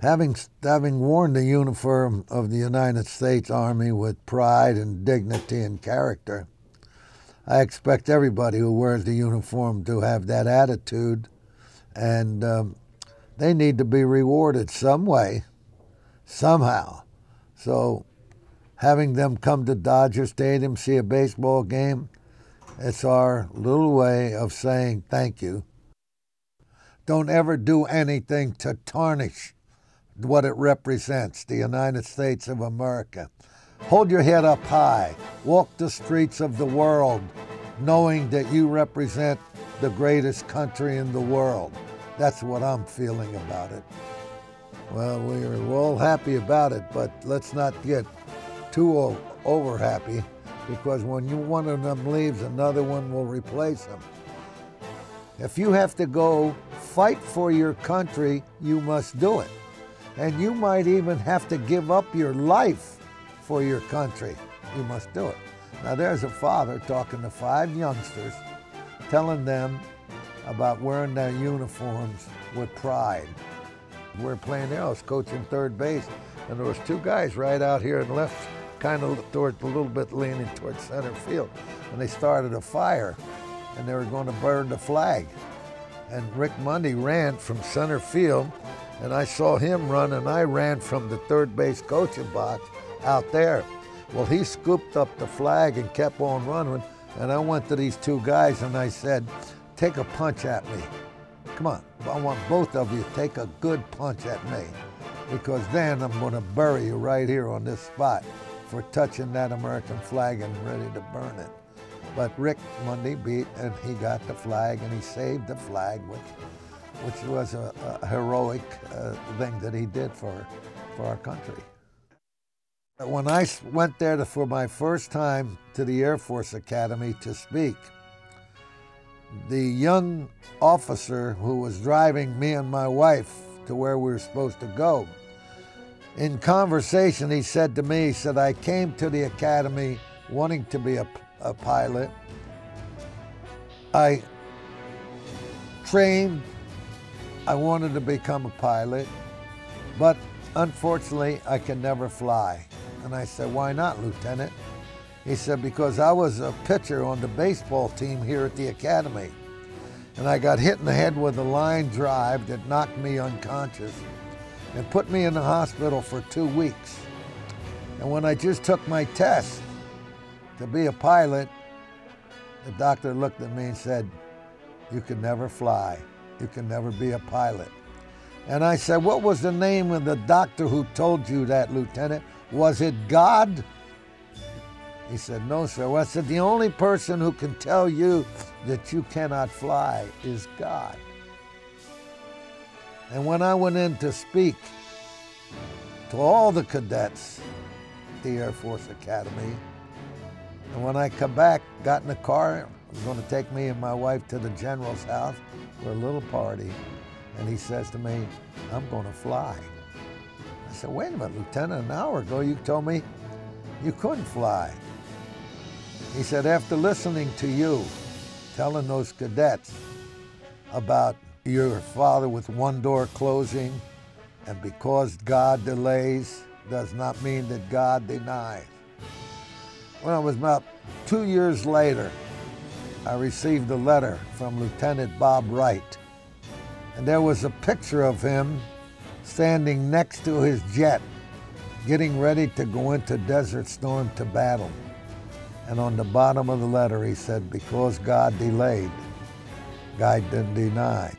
Having worn the uniform of the United States Army with pride and dignity and character, I expect everybody who wears the uniform to have that attitude, and they need to be rewarded some way, somehow. So having them come to Dodger Stadium, see a baseball game, it's our little way of saying thank you. Don't ever do anything to tarnish what it represents, the United States of America. Hold your head up high. Walk the streets of the world knowing that you represent the greatest country in the world. That's what I'm feeling about it. Well, we're all happy about it, but let's not get too over happy, because when one of them leaves, another one will replace them. If you have to go fight for your country, you must do it. And you might even have to give up your life for your country. You must do it. Now there's a father talking to 5 youngsters, telling them about wearing their uniforms with pride. We're playing there, I was coaching third base, and there was 2 guys right out here and left, kind of toward a little bit leaning towards center field. And they started a fire, and they were going to burn the flag. And Rick Mundy ran from center field, and I saw him run, and I ran from the third base coaching box out there. Well, he scooped up the flag and kept on running, and I went to these 2 guys and I said, take a punch at me. Come on, I want both of you to take a good punch at me, because then I'm going to bury you right here on this spot for touching that American flag and ready to burn it. But Rick Mundy beat, and he got the flag, and he saved the flag, which was a heroic thing that he did for our country. When I went there for my first time to the Air Force Academy to speak, the young officer who was driving me and my wife to where we were supposed to go, in conversation he said to me, he said, I came to the academy wanting to be a pilot. I trained, I wanted to become a pilot, but unfortunately I can never fly. And I said, why not, Lieutenant? He said, because I was a pitcher on the baseball team here at the academy, and I got hit in the head with a line drive that knocked me unconscious and put me in the hospital for 2 weeks. And when I just took my test to be a pilot, the doctor looked at me and said, you can never fly. You can never be a pilot. And I said, what was the name of the doctor who told you that, Lieutenant? Was it God? He said, no, sir. Well, I said, the only person who can tell you that you cannot fly is God. And when I went in to speak to all the cadets at the Air Force Academy, and when I come back, got in the car, it was going to take me and my wife to the general's house for a little party, and he says to me, I'm going to fly. I said, wait a minute, Lieutenant, an hour ago you told me you couldn't fly. He said, after listening to you telling those cadets about your father with one door closing, and because God delays does not mean that God denies. Well, it was about 2 years later, I received a letter from Lieutenant Bob Wright, and there was a picture of him standing next to his jet, getting ready to go into Desert Storm to battle. And on the bottom of the letter he said, because God delayed, God didn't deny.